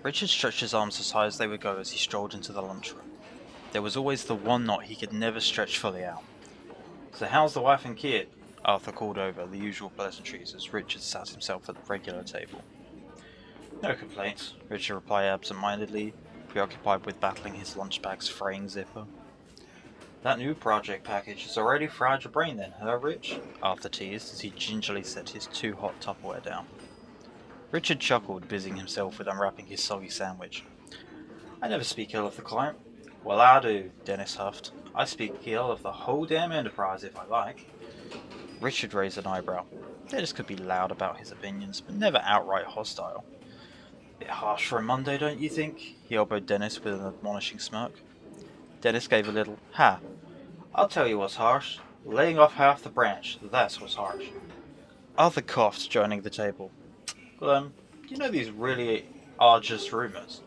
Richard stretched his arms as high as they would go as he strolled into the lunchroom. There was always the one knot he could never stretch fully out. "So how's the wife and kid?" Arthur called over the usual pleasantries as Richard sat himself at the regular table. "No complaints," Richard replied absent-mindedly, preoccupied with battling his lunchbag's fraying zipper. "That new project package has already fried your brain then, huh, Rich?" Arthur teased as he gingerly set his too hot Tupperware down. Richard chuckled, busying himself with unwrapping his soggy sandwich. "I never speak ill of the client." "Well, I do," Dennis huffed. "I speak ill of the whole damn enterprise if I like." Richard raised an eyebrow. Dennis could be loud about his opinions, but never outright hostile. "Bit harsh for a Monday, don't you think?" He elbowed Dennis with an admonishing smirk. Dennis gave a little "ha." "I'll tell you what's harsh. Laying off half the branch, that's what's harsh." Arthur coughed, joining the table. "Well, you know these really are just rumours."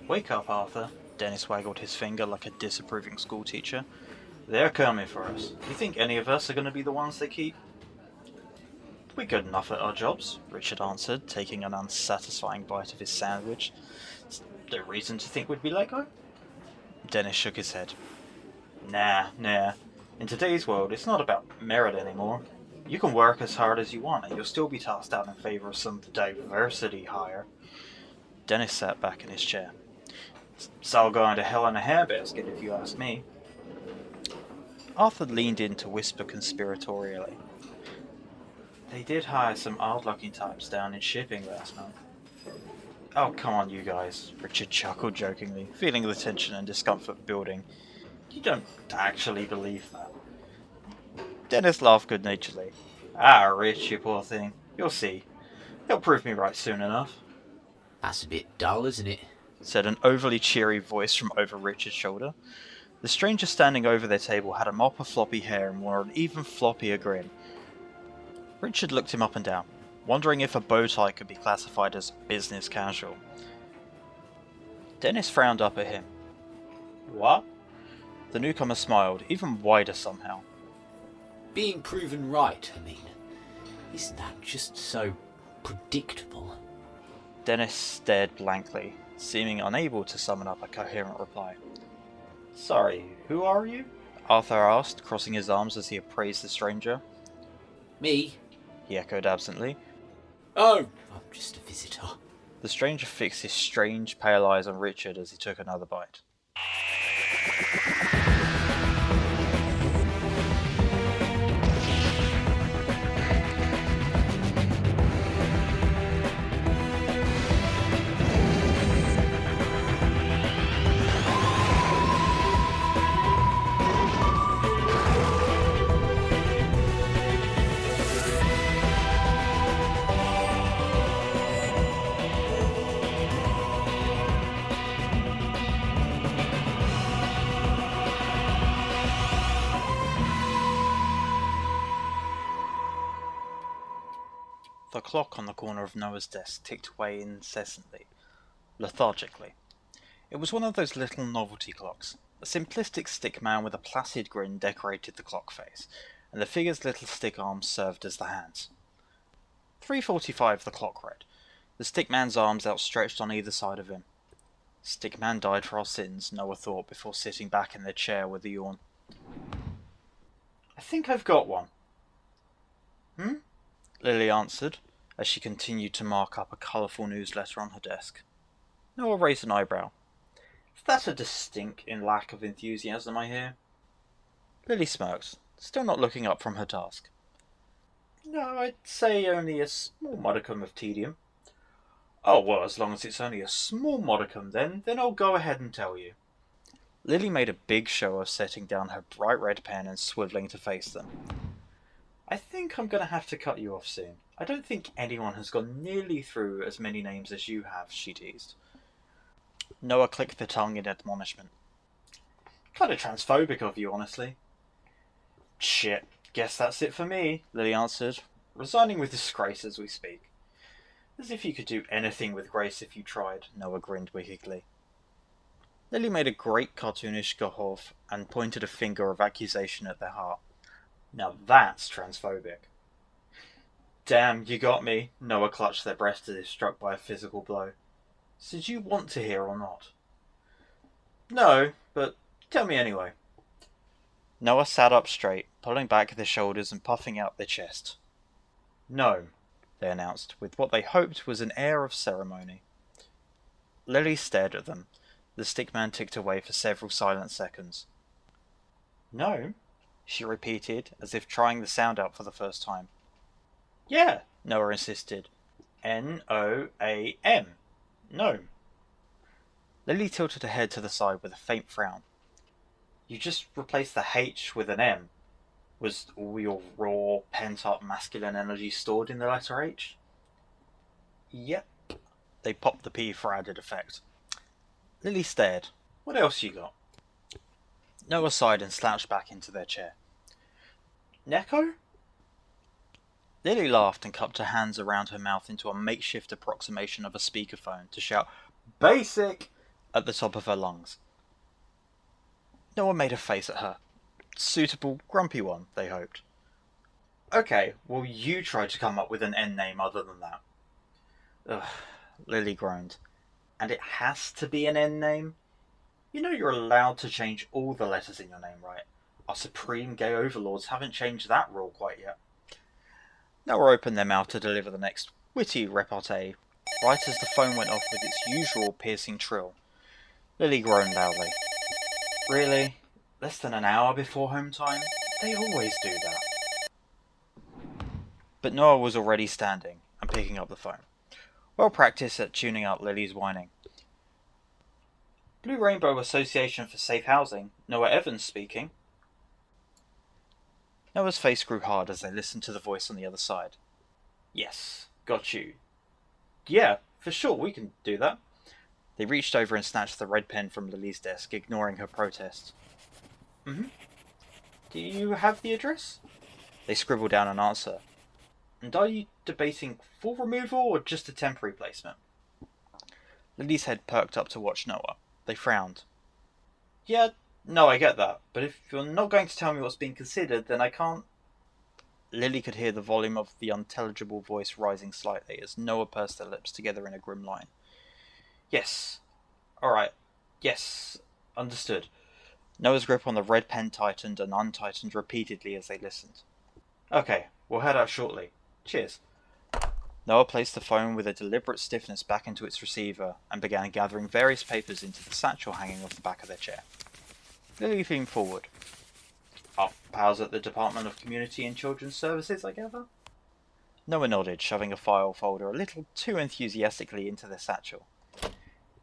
"Wake up, Arthur." Dennis waggled his finger like a disapproving schoolteacher. "They're coming for us. You think any of us are going to be the ones they keep?" "We're good enough at our jobs," Richard answered, taking an unsatisfying bite of his sandwich. "No reason to think we'd be let go?" Dennis shook his head. Nah. In today's world, it's not about merit anymore. You can work as hard as you want, and you'll still be tossed out in favour of some diversity hire." Dennis sat back in his chair. "It's all going to hell in a handbasket, if you ask me." Arthur leaned in to whisper conspiratorially. "They did hire some odd-looking types down in shipping last month." "Oh, come on, you guys," Richard chuckled jokingly, feeling the tension and discomfort building. "You don't actually believe that." Dennis laughed good-naturedly. "Ah, Rich, you poor thing. You'll see. He'll prove me right soon enough." "That's a bit dull, isn't it?" said an overly cheery voice from over Richard's shoulder. The stranger standing over their table had a mop of floppy hair and wore an even floppier grin. Richard looked him up and down, wondering if a bow tie could be classified as business casual. Dennis frowned up at him. "What?" The newcomer smiled, even wider somehow. "Being proven right, I mean. Isn't that just so predictable?" Dennis stared blankly, seeming unable to summon up a coherent reply. "Sorry, who are you?" Arthur asked, crossing his arms as he appraised the stranger. "Me? He echoed absently. Oh, I'm just a visitor." The stranger fixed his strange, pale eyes on Richard as he took another bite. The clock on the corner of Noah's desk ticked away incessantly, lethargically. It was one of those little novelty clocks. A simplistic stick man with a placid grin decorated the clock face, and the figure's little stick arms served as the hands. 3:45 the clock read, the stick man's arms outstretched on either side of him. Stick man died for our sins, Noah thought before sitting back in their chair with a yawn. "I think I've got one." Lily answered, as she continued to mark up a colourful newsletter on her desk. Noah raised an eyebrow. "Is that a distinct lack of enthusiasm I hear?" Lily smirked, still not looking up from her task. "No, I'd say only a small modicum of tedium." "Oh, well, as long as it's only a small modicum, then I'll go ahead and tell you." Lily made a big show of setting down her bright red pen and swivelling to face them. "I think I'm going to have to cut you off soon. I don't think anyone has gone nearly through as many names as you have," she teased. Noah clicked the tongue in admonishment. "Kind of transphobic of you, honestly." "Shit, guess that's it for me," Lily answered, "resigning with disgrace as we speak." "As if you could do anything with grace if you tried," Noah grinned wickedly. Lily made a great cartoonish gahov and pointed a finger of accusation at their heart. "Now that's transphobic." "Damn, you got me." Noah clutched their breast as if struck by a physical blow. So do you want to hear or not? No, but tell me anyway. Noah sat up straight, pulling back their shoulders and puffing out their chest. No, they announced, with what they hoped was an air of ceremony. Lily stared at them. The stickman ticked away for several silent seconds. No, she repeated, as if trying the sound out for the first time. Yeah, Noah insisted. N-O-A-M. Gnome. Lily tilted her head to the side with a faint frown. You just replaced the H with an M. Was all your raw, pent-up masculine energy stored in the letter H? Yep. They popped the P for added effect. Lily stared. What else you got? Noah sighed and slouched back into their chair. Neko? Lily laughed and cupped her hands around her mouth into a makeshift approximation of a speakerphone to shout, Basic! At the top of her lungs. Noah made a face at her. Suitable, grumpy one, they hoped. Okay, well you try to come up with an N name other than that. Ugh, Lily groaned. And it has to be an N name? You know you're allowed to change all the letters in your name, right? Our supreme gay overlords haven't changed that rule quite yet. Noah opened their mouth to deliver the next witty repartee, right as the phone went off with its usual piercing trill. Lily groaned loudly. Really? Less than an hour before home time? They always do that. But Noah was already standing and picking up the phone. Well practiced at tuning out Lily's whining. Blue Rainbow Association for Safe Housing, Noah Evans speaking. Noah's face grew hard as they listened to the voice on the other side. Yes, got you. Yeah, for sure, we can do that. They reached over and snatched the red pen from Lily's desk, ignoring her protest. Do you have the address? They scribbled down an answer. And are you debating full removal or just a temporary placement? Lily's head perked up to watch Noah. They frowned. Yeah, no, I get that. But if you're not going to tell me what's being considered, then I can't... Lily could hear the volume of the unintelligible voice rising slightly as Noah pursed their lips together in a grim line. Yes. Alright. Yes. Understood. Noah's grip on the red pen tightened and untightened repeatedly as they listened. Okay, we'll head out shortly. Cheers. Noah placed the phone with a deliberate stiffness back into its receiver and began gathering various papers into the satchel hanging off the back of their chair. Lily leaned forward. Our pals at the Department of Community and Children's Services, I gather? Noah nodded, shoving a file folder a little too enthusiastically into their satchel.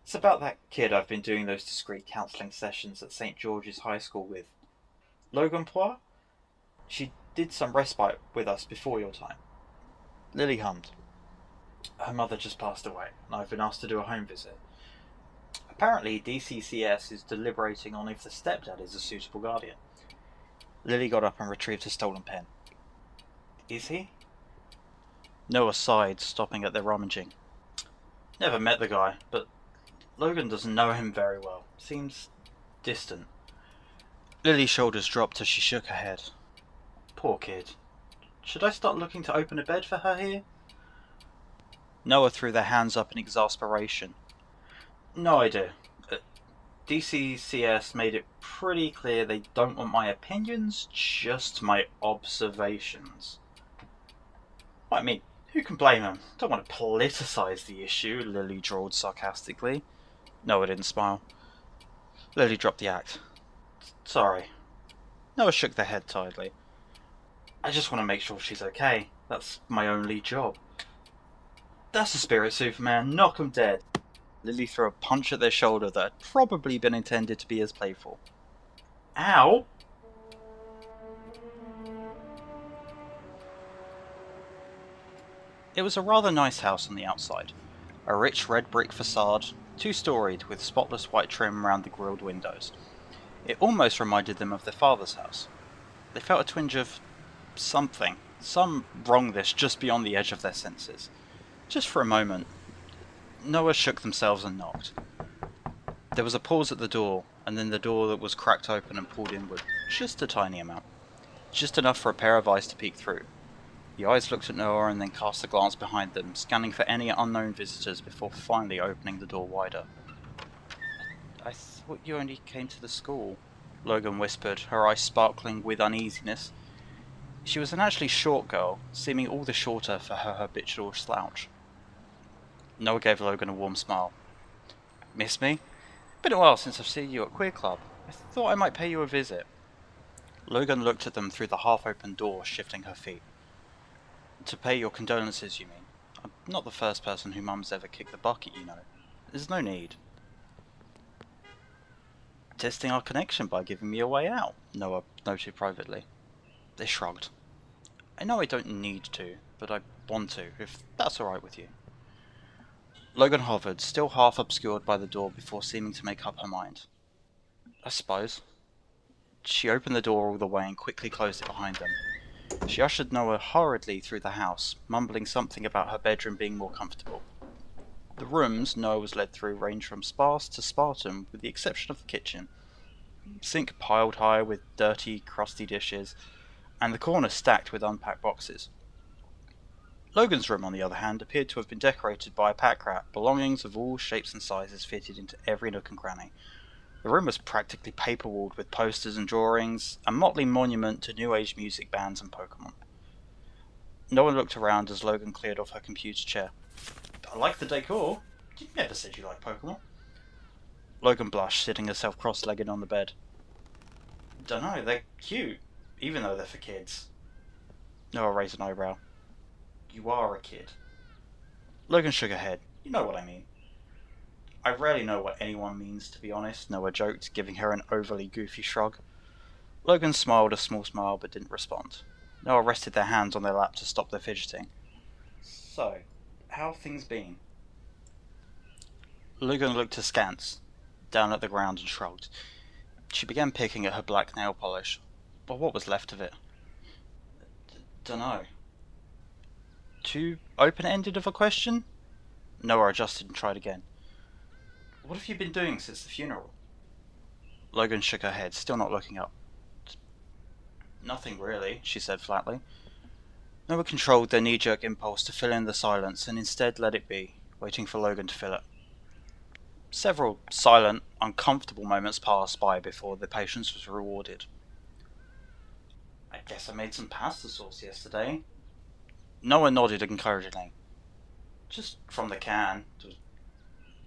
It's about that kid I've been doing those discreet counselling sessions at St. George's High School with. Logan Poir? She did some respite with us before your time. Lily hummed. Her mother just passed away, and I've been asked to do a home visit. Apparently, DCCS is deliberating on if the stepdad is a suitable guardian. Lily got up and retrieved her stolen pen. Is he? Noah sighed, stopping at their rummaging. Never met the guy, but Logan doesn't know him very well. Seems distant. Lily's shoulders dropped as she shook her head. Poor kid. Should I start looking to open a bed for her here? Noah threw their hands up in exasperation. No idea. DCCS made it pretty clear they don't want my opinions, just my observations. I mean, who can blame them? Don't want to politicise the issue, Lily drawled sarcastically. Noah didn't smile. Lily dropped the act. Sorry. Noah shook their head tidily. I just want to make sure she's okay. That's my only job. That's the spirit, Superman. Knock 'em dead. Lily threw a punch at their shoulder that had probably been intended to be as playful. Ow! It was a rather nice house on the outside. A rich red brick facade, two-storied with spotless white trim around the grilled windows. It almost reminded them of their father's house. They felt a twinge of something, some wrongness just beyond the edge of their senses. Just for a moment, Noah shook themselves and knocked. There was a pause at the door, and then the door that was cracked open and pulled inward, just a tiny amount. Just enough for a pair of eyes to peek through. The eyes looked at Noah and then cast a glance behind them, scanning for any unknown visitors before finally opening the door wider. I thought you only came to the school, Logan whispered, her eyes sparkling with uneasiness. She was an actually short girl, seeming all the shorter for her habitual slouch. Noah gave Logan a warm smile. Miss me? Been a while since I've seen you at Queer Club. I thought I might pay you a visit. Logan looked at them through the half-open door, shifting her feet. To pay your condolences, you mean? I'm not the first person who Mum's ever kicked the bucket, you know. There's no need. Testing our connection by giving me a way out, Noah noted privately. They shrugged. I know I don't need to, but I want to, if that's alright with you. Logan hovered, still half obscured by the door before seeming to make up her mind. I suppose. She opened the door all the way and quickly closed it behind them. She ushered Noah hurriedly through the house, mumbling something about her bedroom being more comfortable. The rooms Noah was led through ranged from sparse to Spartan, with the exception of the kitchen. Sink piled high with dirty, crusty dishes, and the corner stacked with unpacked boxes. Logan's room, on the other hand, appeared to have been decorated by a pack rat, belongings of all shapes and sizes fitted into every nook and cranny. The room was practically paper-walled with posters and drawings, a motley monument to New Age music bands and Pokemon. No one looked around as Logan cleared off her computer chair. I like the decor. You never said you liked Pokemon. Logan blushed, sitting herself cross-legged on the bed. Dunno, they're cute, even though they're for kids. Noah raised an eyebrow. You are a kid. Logan shook her head. You know what I mean. I rarely know what anyone means, to be honest, Noah joked, giving her an overly goofy shrug. Logan smiled a small smile but didn't respond. Noah rested their hands on their lap to stop their fidgeting. So, how have things been? Logan looked askance, down at the ground and shrugged. She began picking at her black nail polish, or what was left of it. Dunno. Too open-ended of a question? Noah adjusted and tried again. What have you been doing since the funeral? Logan shook her head, still not looking up. Nothing really, she said flatly. Noah controlled their knee-jerk impulse to fill in the silence and instead let it be, waiting for Logan to fill it. Several silent, uncomfortable moments passed by before the patience was rewarded. I guess I made some pasta sauce yesterday. Noah nodded encouragingly. Just from the can.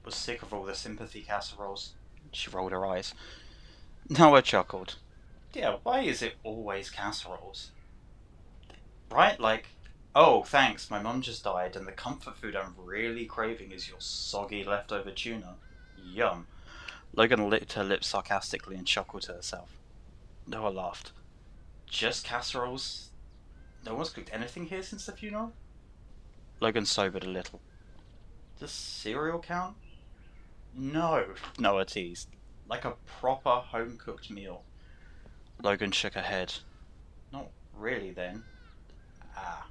Was sick of all the sympathy casseroles. She rolled her eyes. Noah chuckled. Yeah, why is it always casseroles? Right, like, oh, thanks, my mum just died, and the comfort food I'm really craving is your soggy leftover tuna. Yum. Logan licked her lips sarcastically and chuckled to herself. Noah laughed. Just casseroles? No one's cooked anything here since the funeral? Logan sobered a little. Does cereal count? No, Noah teased. Like a proper home-cooked meal. Logan shook her head. Not really, then. Ah.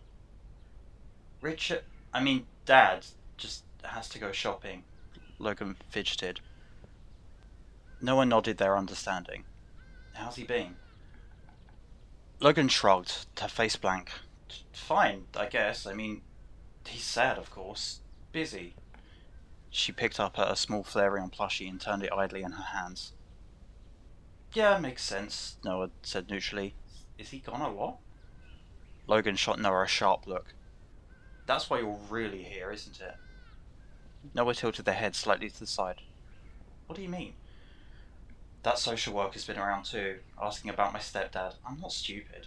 Dad just has to go shopping. Logan fidgeted. Noah nodded their understanding. How's he been? Logan shrugged, her face blank. Fine, I guess. He's sad, of course. Busy. She picked up a small Flareon plushie and turned it idly in her hands. Yeah, makes sense, Noah said neutrally. Is he gone a lot? Logan shot Noah a sharp look. That's why you're really here, isn't it? Noah tilted their head slightly to the side. What do you mean? That social worker's been around too, asking about my stepdad. I'm not stupid.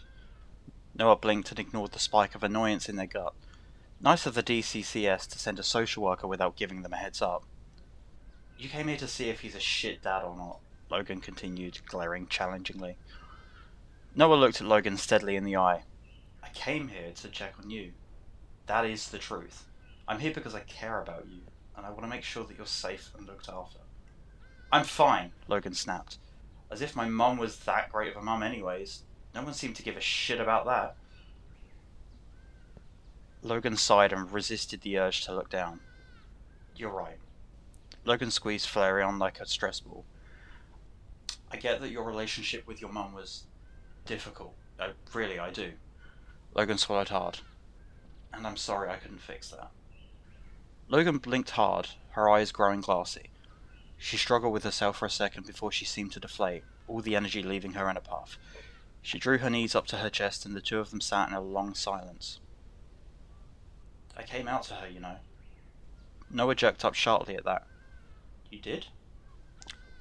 Noah blinked and ignored the spike of annoyance in their gut. Nice of the DCCS to send a social worker without giving them a heads up. You came here to see if he's a shit dad or not, Logan continued, glaring challengingly. Noah looked at Logan steadily in the eye. I came here to check on you. That is the truth. I'm here because I care about you, and I want to make sure that you're safe and looked after. I'm fine, Logan snapped. As if my mum was that great of a mum anyways. No one seemed to give a shit about that. Logan sighed and resisted the urge to look down. You're right. Logan squeezed Flareon like a stress ball. I get that your relationship with your mum was difficult. I do. Logan swallowed hard. and I'm sorry I couldn't fix that. Logan blinked hard, her eyes growing glassy. She struggled with herself for a second before she seemed to deflate, all the energy leaving her in a puff. She drew her knees up to her chest and the two of them sat in a long silence. I came out to her, you know. Noah jerked up sharply at that. You did?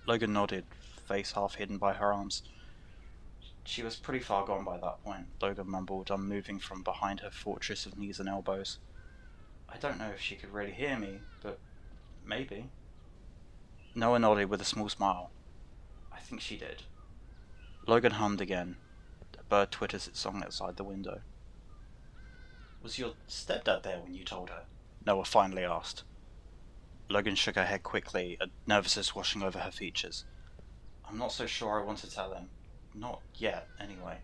Logan nodded, face half hidden by her arms. She was pretty far gone by that point, Logan mumbled, unmoving from behind her fortress of knees and elbows. I don't know if she could really hear me, but maybe. Noah nodded with a small smile. I think she did. Logan hummed again. A bird twitters its song outside the window. Was your stepdad there when you told her? Noah finally asked. Logan shook her head quickly, a nervousness washing over her features. I'm not so sure I want to tell him. Not yet, anyway.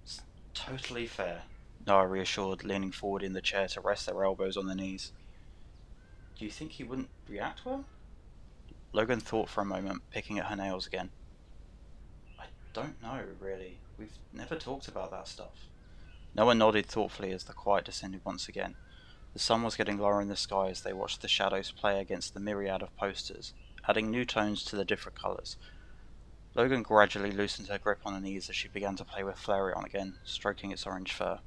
It's totally fair, Noah reassured, leaning forward in the chair to rest their elbows on their knees. Do you think he wouldn't react well? Logan thought for a moment, picking at her nails again. I don't know, really. We've never talked about that stuff. Noah nodded thoughtfully as the quiet descended once again. The sun was getting lower in the sky as they watched the shadows play against the myriad of posters, adding new tones to the different colours. Logan gradually loosened her grip on her knees as she began to play with Flareon again, stroking its orange fur.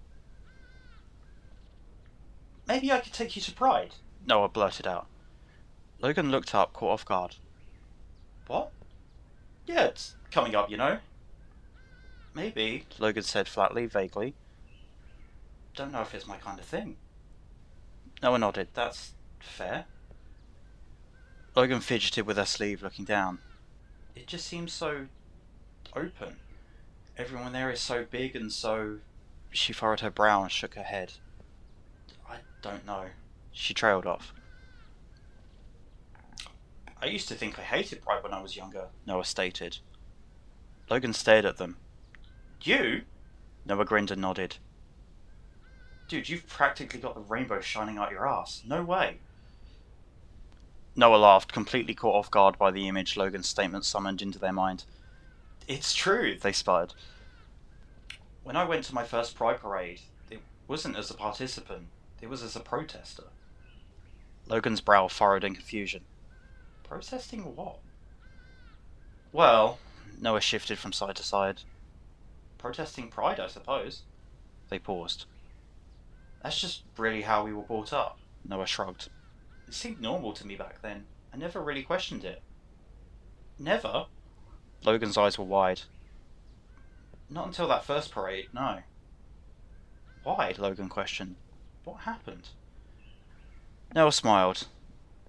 Maybe I could take you to Pride, Noah blurted out. Logan looked up, caught off guard. What? Yeah, it's coming up, you know. Maybe, Logan said flatly, vaguely. Don't know if it's my kind of thing. Noah nodded. That's fair. Logan fidgeted with her sleeve, looking down. It just seems so open. Everyone there is so big and so... She furrowed her brow and shook her head. I don't know. She trailed off. I used to think I hated Pride when I was younger, Noah stated. Logan stared at them. You? Noah grinned and nodded. Dude, you've practically got the rainbow shining out your ass. No way. Noah laughed, completely caught off guard by the image Logan's statement summoned into their mind. It's true, they sputtered. When I went to my first Pride parade, it wasn't as a participant, it was as a protester. Logan's brow furrowed in confusion. Protesting what? Well, Noah shifted from side to side. Protesting Pride, I suppose. They paused. That's just really how we were brought up, Noah shrugged. It seemed normal to me back then. I never really questioned it. Never? Logan's eyes were wide. Not until that first parade, no. Why? Logan questioned. What happened? Noah smiled.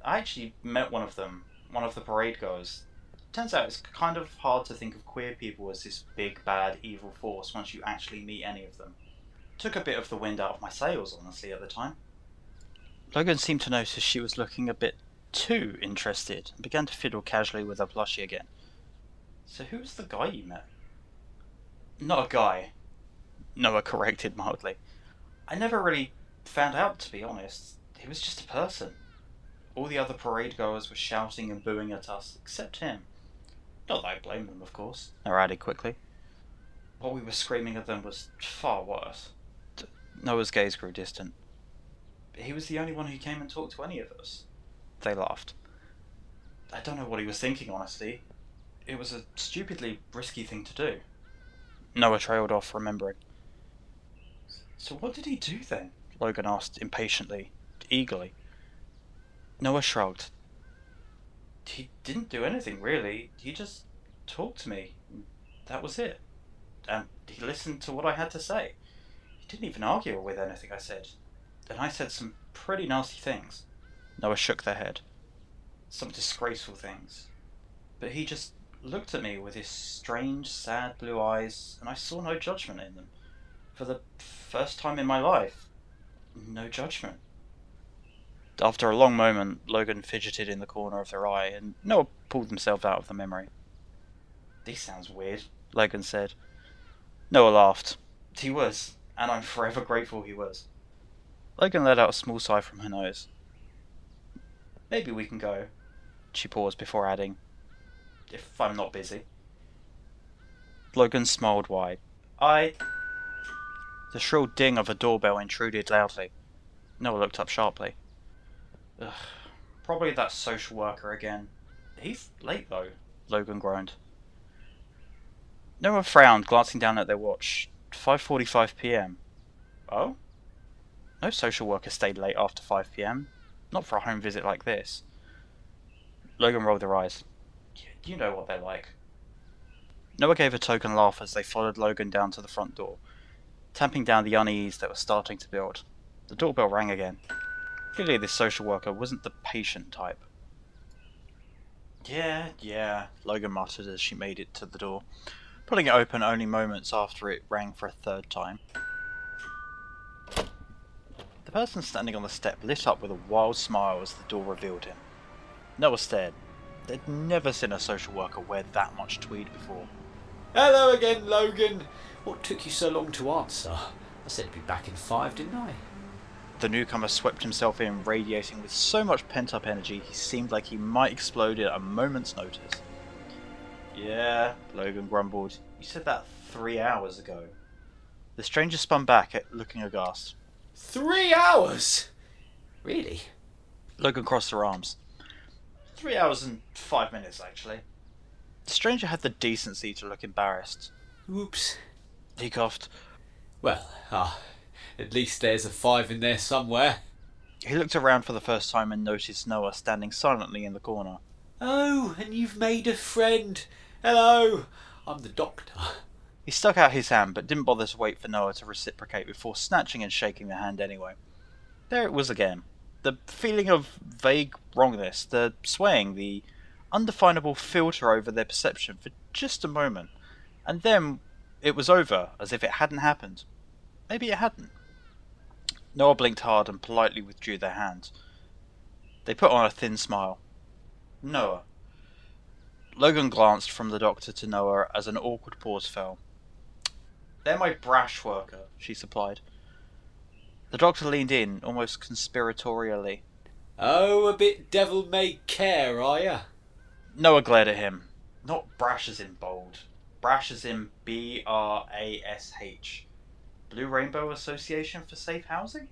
I actually met one of them, one of the parade goers. Turns out it's kind of hard to think of queer people as this big, bad, evil force once you actually meet any of them. Took a bit of the wind out of my sails, honestly, at the time. Logan seemed to notice she was looking a bit too interested and began to fiddle casually with her plushie again. So who was the guy you met? Not a guy, Noah corrected mildly. I never really found out, to be honest. He was just a person. All the other parade goers were shouting and booing at us, except him. Not that I blame them, of course, Noah added quickly. What we were screaming at them was far worse. Noah's gaze grew distant. But he was the only one who came and talked to any of us. They laughed. I don't know what he was thinking, honestly. It was a stupidly risky thing to do. Noah trailed off, remembering. So what did he do then? Logan asked impatiently, eagerly. Noah shrugged. He didn't do anything, really. He just talked to me. That was it. And he listened to what I had to say. He didn't even argue with anything I said. And I said some pretty nasty things. Noah shook their head. Some disgraceful things. But he just looked at me with his strange, sad blue eyes, and I saw no judgment in them. For the first time in my life, no judgment. After a long moment, Logan fidgeted in the corner of their eye, and Noah pulled himself out of the memory. This sounds weird, Logan said. Noah laughed. He was, and I'm forever grateful he was. Logan let out a small sigh from her nose. Maybe we can go. She paused before adding, if I'm not busy. Logan smiled wide. The shrill ding of a doorbell intruded loudly. Noah looked up sharply. Ugh, probably that social worker again. He's late though, Logan groaned. Noah frowned, glancing down at their watch. 5:45 p.m. Oh? No social worker stayed late after 5 p.m. Not for a home visit like this. Logan rolled their eyes. You know what they're like. Noah gave a token laugh as they followed Logan down to the front door, tamping down the unease that was starting to build. The doorbell rang again. Clearly this social worker wasn't the patient type. Yeah, Logan muttered as she made it to the door, pulling it open only moments after it rang for a third time. The person standing on the step lit up with a wild smile as the door revealed him. Noah stared. They'd never seen a social worker wear that much tweed before. Hello again, Logan. What took you so long to answer? I said to be back in 5, didn't I? The newcomer swept himself in, radiating with so much pent-up energy he seemed like he might explode at a moment's notice. Yeah, Logan grumbled. You said that 3 hours ago. The stranger spun back, looking aghast. 3 hours? Really? Logan crossed her arms. 3 hours and 5 minutes, actually. The stranger had the decency to look embarrassed. Oops. He coughed. Well, at least there's a 5 in there somewhere. He looked around for the first time and noticed Noah standing silently in the corner. Oh, and you've made a friend. Hello, I'm the doctor. He stuck out his hand, but didn't bother to wait for Noah to reciprocate before snatching and shaking the hand anyway. There it was again. The feeling of vague wrongness, the swaying, the undefinable filter over their perception for just a moment. And then it was over, as if it hadn't happened. Maybe it hadn't. Noah blinked hard and politely withdrew their hands. They put on a thin smile. Noah. Logan glanced from the doctor to Noah as an awkward pause fell. They're my brash worker, she supplied. The doctor leaned in, almost conspiratorially. Oh, a bit devil-may-care, are ya? Noah glared at him. Not brash as in bold. Brash as in BRASH. Blue Rainbow Association for Safe Housing?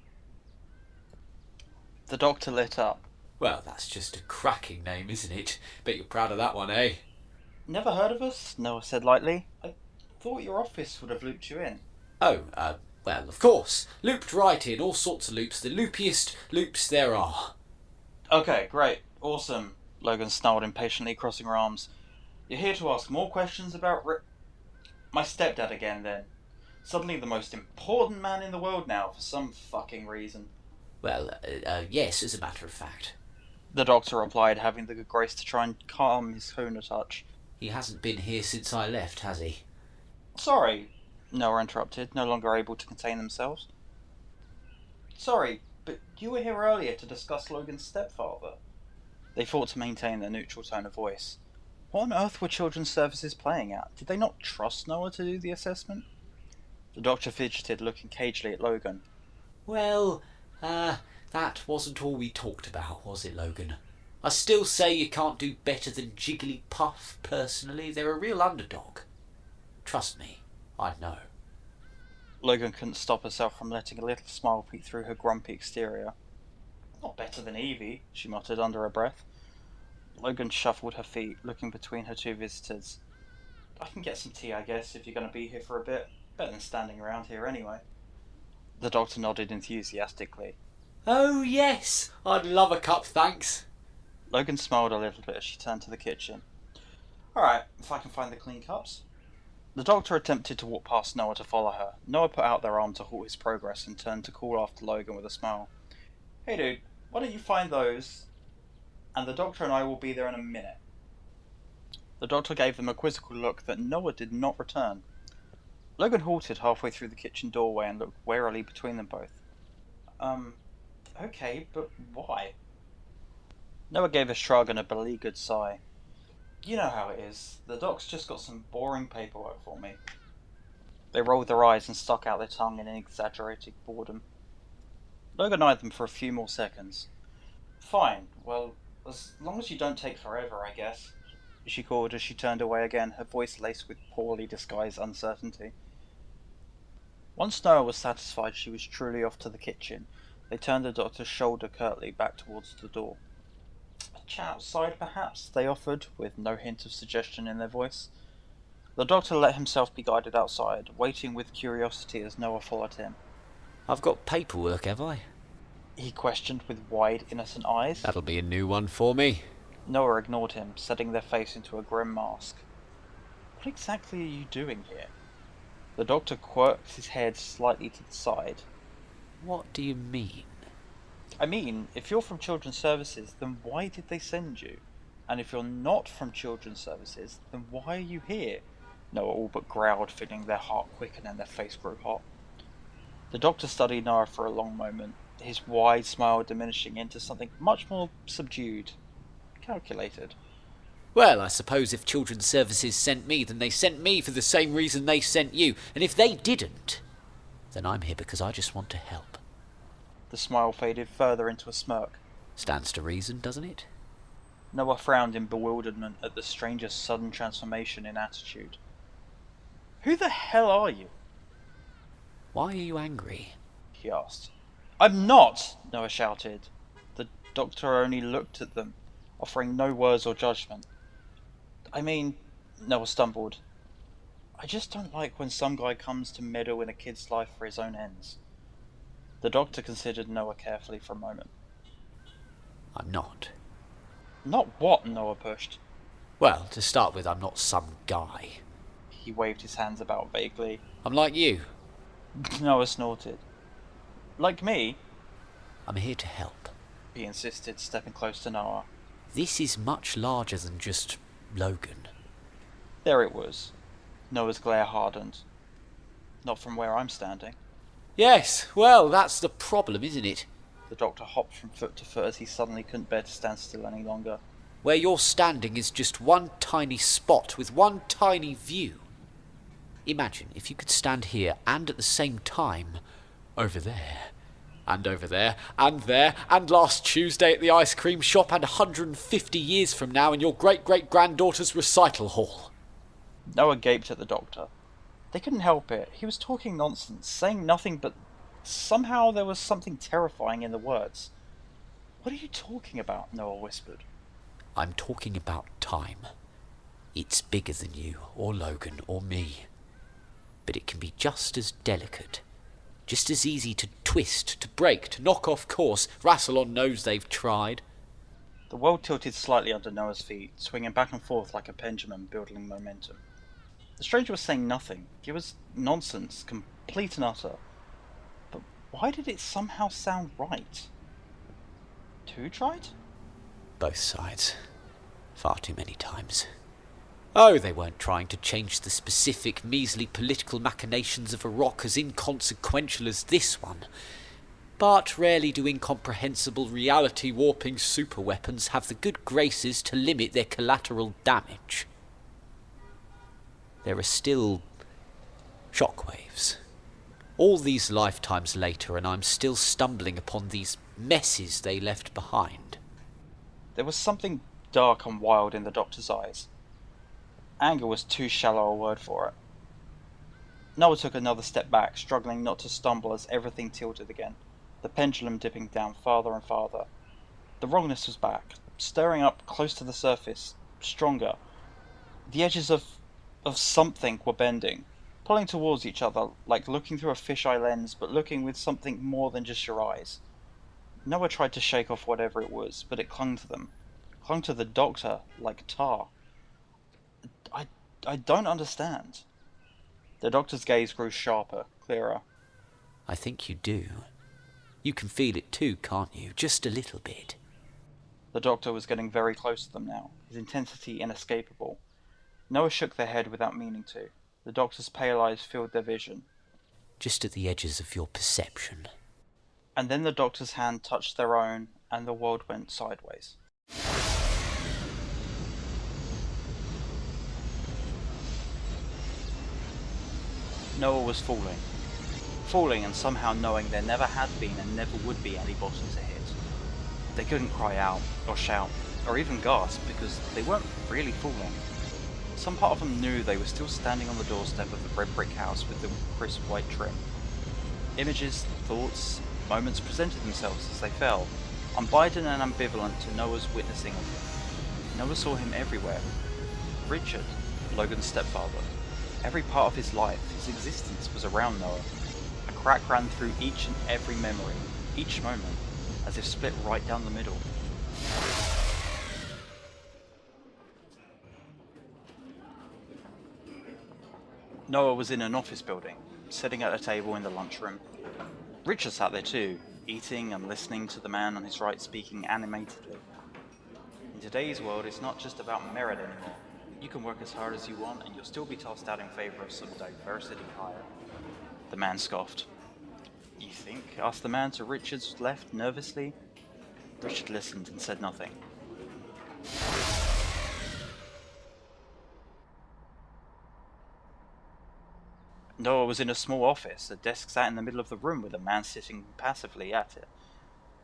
The doctor lit up. Well, that's just a cracking name, isn't it? Bet you're proud of that one, eh? Never heard of us? Noah said lightly. I thought your office would have looped you in. Oh, well, of course. Looped right in, all sorts of loops. The loopiest loops there are. Okay, great. Awesome. Logan snarled impatiently, crossing her arms. You're here to ask more questions about my stepdad again, then. Suddenly the most important man in the world now, for some fucking reason. Well, yes, as a matter of fact. The doctor replied, having the good grace to try and calm his tone a touch. He hasn't been here since I left, has he? Sorry, Noah interrupted, no longer able to contain themselves. Sorry, but you were here earlier to discuss Logan's stepfather. They fought to maintain their neutral tone of voice. What on earth were children's services playing at? Did they not trust Noah to do the assessment? The doctor fidgeted, looking cagily at Logan. Well, that wasn't all we talked about, was it, Logan? I still say you can't do better than Jigglypuff, personally. They're a real underdog. Trust me, I know. Logan couldn't stop herself from letting a little smile peek through her grumpy exterior. Not better than Evie, she muttered under her breath. Logan shuffled her feet, looking between her two visitors. I can get some tea, I guess, if you're going to be here for a bit. Better than standing around here anyway. The doctor nodded enthusiastically. Oh, yes! I'd love a cup, thanks. Logan smiled a little bit as she turned to the kitchen. Alright, if I can find the clean cups. The doctor attempted to walk past Noah to follow her. Noah put out their arm to halt his progress and turned to call after Logan with a smile. Hey dude, why don't you find those, and the doctor and I will be there in a minute. The doctor gave them a quizzical look that Noah did not return. Logan halted halfway through the kitchen doorway and looked warily between them both. Okay, but why? Noah gave a shrug and a beleaguered sigh. You know how it is. The doc's just got some boring paperwork for me. They rolled their eyes and stuck out their tongue in an exaggerated boredom. Logan eyed them for a few more seconds. Fine, well, as long as you don't take forever, I guess, she called as she turned away again, her voice laced with poorly disguised uncertainty. Once Noah was satisfied she was truly off to the kitchen, they turned the doctor's shoulder curtly back towards the door. A chat outside, perhaps, they offered, with no hint of suggestion in their voice. The doctor let himself be guided outside, waiting with curiosity as Noah followed him. I've got paperwork, have I? He questioned with wide, innocent eyes. That'll be a new one for me. Noah ignored him, setting their face into a grim mask. What exactly are you doing here? The doctor quirked his head slightly to the side. What do you mean? I mean, if you're from Children's Services, then why did they send you? And if you're not from Children's Services, then why are you here? Noah all but growled, feeling their heart quicken and their face grew hot. The doctor studied Noah for a long moment, his wide smile diminishing into something much more subdued, calculated. Well, I suppose if Children's Services sent me, then they sent me for the same reason they sent you. And if they didn't, then I'm here because I just want to help. The smile faded further into a smirk. Stands to reason, doesn't it? Noah frowned in bewilderment at the stranger's sudden transformation in attitude. Who the hell are you? Why are you angry? He asked. I'm not! Noah shouted. The doctor only looked at them, offering no words or judgment. I mean, Noah stumbled. I just don't like when some guy comes to meddle in a kid's life for his own ends. The doctor considered Noah carefully for a moment. I'm not. Not what? Noah pushed. Well, to start with, I'm not some guy. He waved his hands about vaguely. I'm like you. Noah snorted. Like me? I'm here to help. He insisted, stepping close to Noah. This is much larger than just Logan. There it was. Noah's glare hardened. Not from where I'm standing. Yes, well, that's the problem, isn't it? The doctor hopped from foot to foot as he suddenly couldn't bear to stand still any longer. Where you're standing is just one tiny spot with one tiny view. Imagine if you could stand here and at the same time over there, and over there, and there, and last Tuesday at the ice cream shop, and 150 years from now in your great-great-granddaughter's recital hall. Noah gaped at the doctor. They couldn't help it. He was talking nonsense, saying nothing, but somehow there was something terrifying in the words. What are you talking about? Noah whispered. I'm talking about time. It's bigger than you, or Logan, or me. But it can be just as delicate. Just as easy to twist, to break, to knock off course. Rassilon knows they've tried. The world tilted slightly under Noah's feet, swinging back and forth like a pendulum, building momentum. The stranger was saying nothing. It was nonsense, complete and utter. But why did it somehow sound right? Who tried? Both sides. Far too many times. Oh, they weren't trying to change the specific, measly political machinations of a rock as inconsequential as this one. But rarely do incomprehensible reality-warping superweapons have the good graces to limit their collateral damage. There are still shockwaves. All these lifetimes later, and I'm still stumbling upon these messes they left behind. There was something dark and wild in the doctor's eyes. Anger was too shallow a word for it. Noah took another step back, struggling not to stumble as everything tilted again, the pendulum dipping down farther and farther. The wrongness was back, stirring up close to the surface, stronger. The edges of something were bending, pulling towards each other, like looking through a fisheye lens, but looking with something more than just your eyes. Noah tried to shake off whatever it was, but it clung to them, clung to the doctor like tar. I don't understand. The doctor's gaze grew sharper, clearer. I think you do. You can feel it too, can't you? Just a little bit. The doctor was getting very close to them now, his intensity inescapable. Noah shook their head without meaning to. The doctor's pale eyes filled their vision. Just at the edges of your perception. And then the doctor's hand touched their own, and the world went sideways. Noah was falling. Falling and somehow knowing there never had been and never would be any bottom to hit. They couldn't cry out, or shout, or even gasp because they weren't really falling. Some part of them knew they were still standing on the doorstep of the red brick house with the crisp white trim. Images, thoughts, moments presented themselves as they fell, unbidden and ambivalent to Noah's witnessing of them. Noah saw him everywhere. Richard, Logan's stepfather. Every part of his life, his existence was around Noah. A crack ran through each and every memory, each moment, as if split right down the middle. Noah was in an office building, sitting at a table in the lunchroom. Richard sat there too, eating and listening to the man on his right speaking animatedly. In today's world, it's not just about merit anymore. You can work as hard as you want and you'll still be tossed out in favour of some diversity hire. The man scoffed. You think? Asked the man to Richard's left nervously. Richard listened and said nothing. Noah was in a small office. A desk sat in the middle of the room with a man sitting passively at it.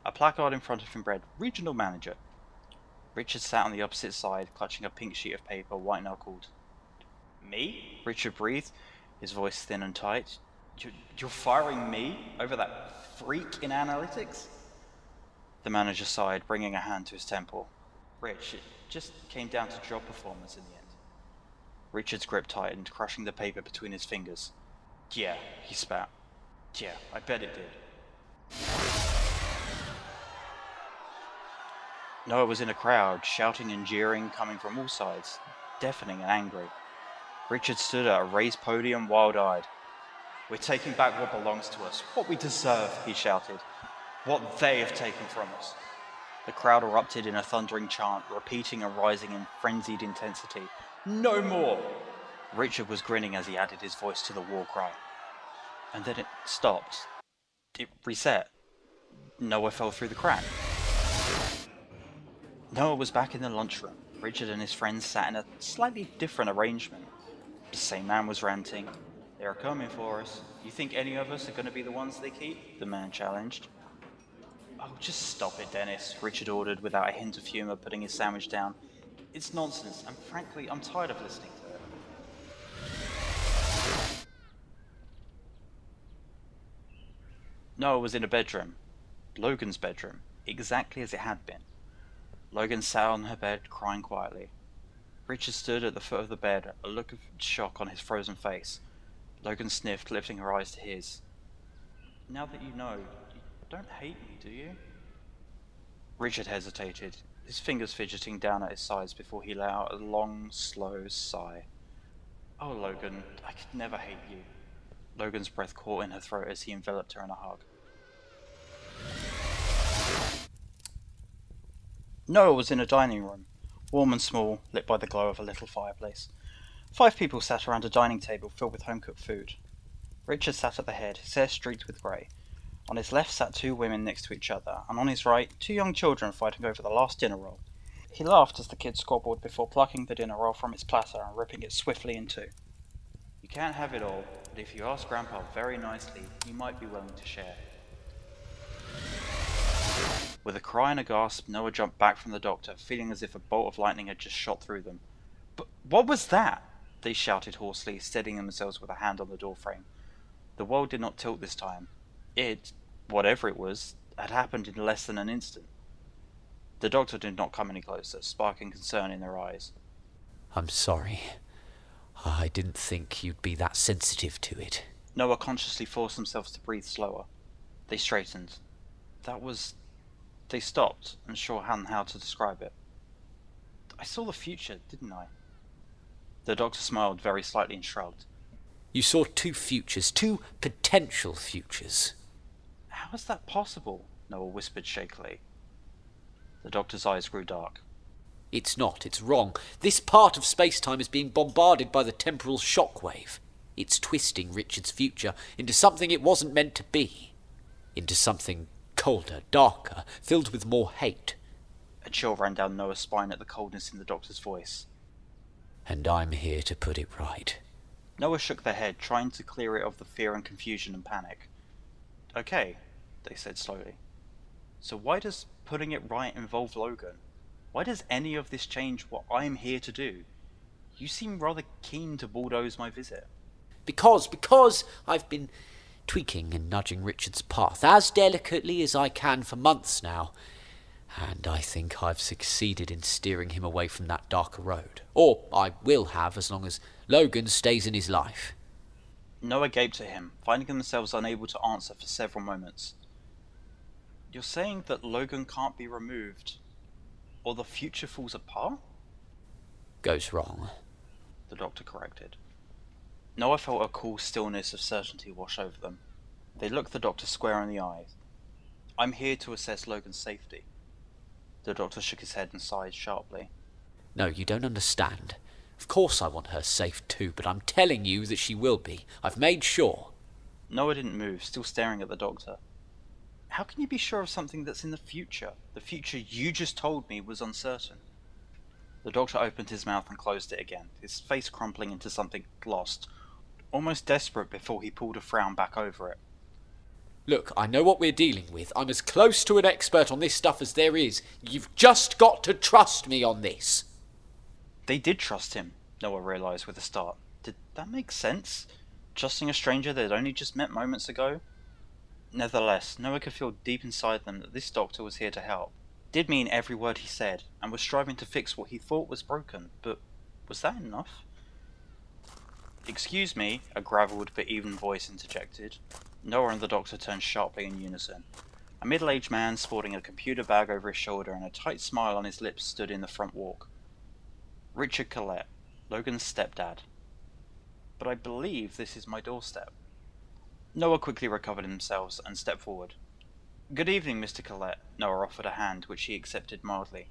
A placard in front of him read, Regional Manager. Richard sat on the opposite side, clutching a pink sheet of paper, white-knuckled. Me? Richard breathed, his voice thin and tight. You're firing me over that freak in analytics? The manager sighed, bringing a hand to his temple. Rich, it just came down to job performance in the end. Richard's grip tightened, crushing the paper between his fingers. Yeah, he spat. Yeah, I bet it did. Noah was in a crowd, shouting and jeering, coming from all sides, deafening and angry. Richard stood at a raised podium, wild-eyed. We're taking back what belongs to us, what we deserve, he shouted. What they have taken from us. The crowd erupted in a thundering chant, repeating and rising in frenzied intensity. No more! Richard was grinning as he added his voice to the war cry. And then it stopped. It reset. Noah fell through the crack. Noah was back in the lunchroom. Richard and his friends sat in a slightly different arrangement. The same man was ranting. They are coming for us. You think any of us are going to be the ones they keep? The man challenged. Oh, just stop it, Dennis, Richard ordered without a hint of humour, putting his sandwich down. It's nonsense, and frankly, I'm tired of listening to it. Noah was in a bedroom. Logan's bedroom, exactly as it had been. Logan sat on her bed, crying quietly. Richard stood at the foot of the bed, a look of shock on his frozen face. Logan sniffed, lifting her eyes to his. Now that you know, you don't hate me, do you? Richard hesitated, his fingers fidgeting down at his sides before he let out a long, slow sigh. Oh, Logan, I could never hate you. Logan's breath caught in her throat as he enveloped her in a hug. Noah was in a dining room, warm and small, lit by the glow of a little fireplace. 5 people sat around a dining table filled with home-cooked food. Richard sat at the head, his hair streaked with grey. On his left sat 2 women next to each other, and on his right, 2 young children fighting over the last dinner roll. He laughed as the kids squabbled before plucking the dinner roll from its platter and ripping it swiftly in 2. You can't have it all, but if you ask Grandpa very nicely, he might be willing to share. With a cry and a gasp, Noah jumped back from the doctor, feeling as if a bolt of lightning had just shot through them. But what was that? They shouted hoarsely, steadying themselves with a hand on the doorframe. The world did not tilt this time. It, whatever it was, had happened in less than an instant. The doctor did not come any closer, sparking concern in their eyes. I'm sorry. I didn't think you'd be that sensitive to it. Noah consciously forced themselves to breathe slower. They straightened. They stopped, unsure how to describe it. I saw the future, didn't I? The doctor smiled very slightly and shrugged. You saw 2 futures, 2 potential futures. How is that possible? Noah whispered shakily. The doctor's eyes grew dark. It's not, it's wrong. This part of space-time is being bombarded by the temporal shockwave. It's twisting Richard's future into something it wasn't meant to be. Into something colder, darker, filled with more hate. A chill ran down Noah's spine at the coldness in the doctor's voice. And I'm here to put it right. Noah shook their head, trying to clear it of the fear and confusion and panic. Okay, they said slowly. So why does putting it right involve Logan? Why does any of this change what I'm here to do? You seem rather keen to bulldoze my visit. Because I've been tweaking and nudging Richard's path as delicately as I can for months now, and I think I've succeeded in steering him away from that darker road. Or I will have, as long as Logan stays in his life. Noah gaped at him, finding themselves unable to answer for several moments. You're saying that Logan can't be removed, or the future falls apart? Goes wrong, the doctor corrected. Noah felt a cool stillness of certainty wash over them. They looked the doctor square in the eyes. I'm here to assess Logan's safety. The doctor shook his head and sighed sharply. No, you don't understand. Of course I want her safe too, but I'm telling you that she will be. I've made sure. Noah didn't move, still staring at the doctor. How can you be sure of something that's in the future? The future you just told me was uncertain. The doctor opened his mouth and closed it again, his face crumpling into something lost, almost desperate before he pulled a frown back over it. Look, I know what we're dealing with. I'm as close to an expert on this stuff as there is. You've just got to trust me on this. They did trust him, Noah realised with a start. Did that make sense? Trusting a stranger they'd only just met moments ago? Nevertheless, Noah could feel deep inside them that this doctor was here to help. Did mean every word he said, and was striving to fix what he thought was broken, but was that enough? Excuse me, a gravelled but even voice interjected. Noah and the doctor turned sharply in unison. A middle-aged man sporting a computer bag over his shoulder and a tight smile on his lips stood in the front walk. Richard Collette, Logan's stepdad. But I believe this is my doorstep. Noah quickly recovered himself and stepped forward. Good evening, Mr. Collette. Noah offered a hand, which he accepted mildly.